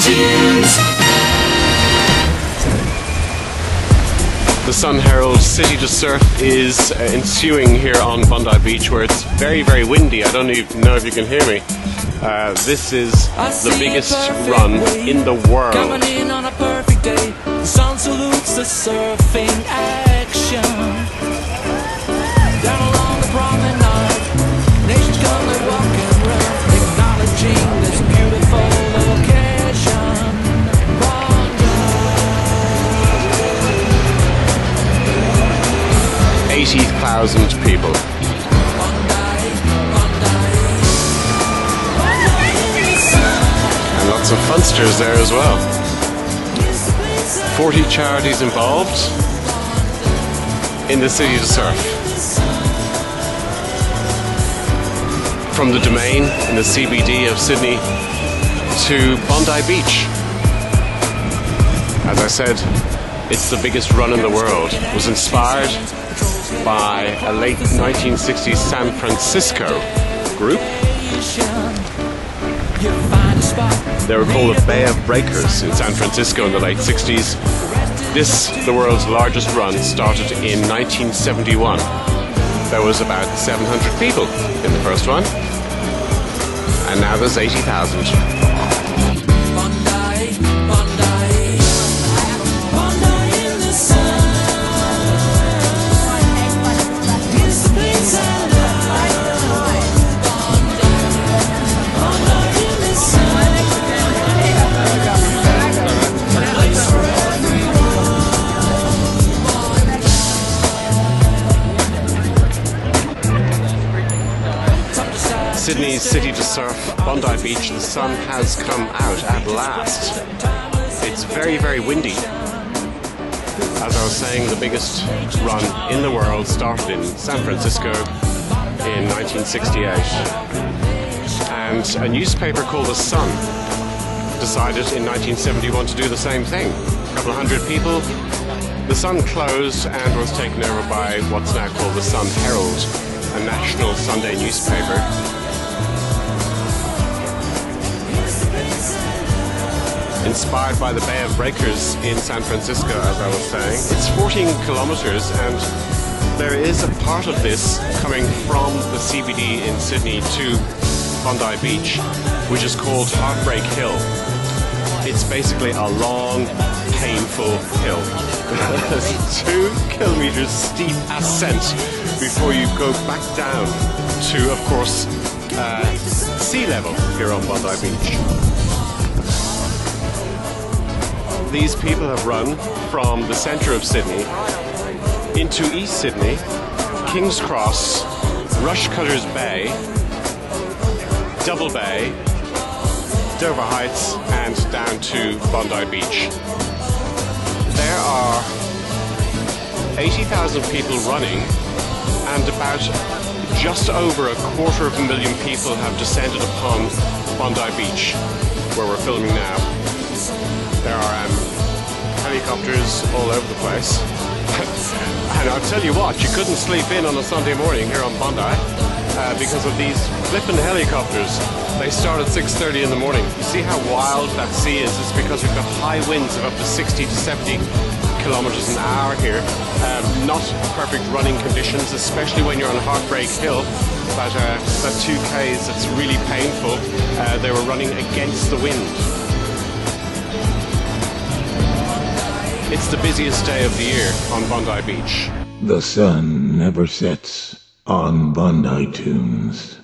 Tunes. The Sun Herald City to Surf is ensuing here on Bondi Beach, where it's very, very windy. I don't even know if you can hear me. This is the biggest run in the world. Coming in on a perfect day, the sun salutes the surfing action. Down along the promenade, nations come and walk and run, acknowledging this beautiful location. Bondi. 80,000 people. And lots of funsters there as well. 40 charities involved in the City to Surf. From the Domain in the CBD of Sydney to Bondi Beach. As I said, it's the biggest run in the world. It was inspired by a late 1960s San Francisco group. They were called the Bay of Breakers in San Francisco in the late 60s. This, the world's largest run, started in 1971. There was about 700 people in the first one, and now there's 80,000. Sydney's City to Surf, Bondi Beach. The sun has come out at last. It's very, very windy. As I was saying, the biggest run in the world started in San Francisco in 1968. And a newspaper called The Sun decided in 1971 to do the same thing. A couple of hundred people. The Sun closed and was taken over by what's now called the Sun Herald, a national Sunday newspaper. Inspired by the Bay of Breakers in San Francisco, as I was saying. It's 14 kilometers, and there is a part of this coming from the CBD in Sydney to Bondi Beach, which is called Heartbreak Hill. It's basically a long, painful hill. 2 kilometers steep ascent before you go back down to, of course, sea level here on Bondi Beach. These people have run from the centre of Sydney into East Sydney, King's Cross, Rushcutters Bay, Double Bay, Dover Heights, and down to Bondi Beach. There are 80,000 people running, and about just over 250,000 people have descended upon Bondi Beach, where we're filming now. There are helicopters all over the place. And I'll tell you what, you couldn't sleep in on a Sunday morning here on Bondi because of these flippin' helicopters. They start at 6:30 in the morning. You see how wild that sea is? It's because we've got high winds of up to 60 to 70 kilometers an hour here. Not perfect running conditions, especially when you're on Heartbreak Hill. That 2 Ks, it's really painful. They were running against the wind. It's the busiest day of the year on Bondi Beach. The sun never sets on Bondi Tunes.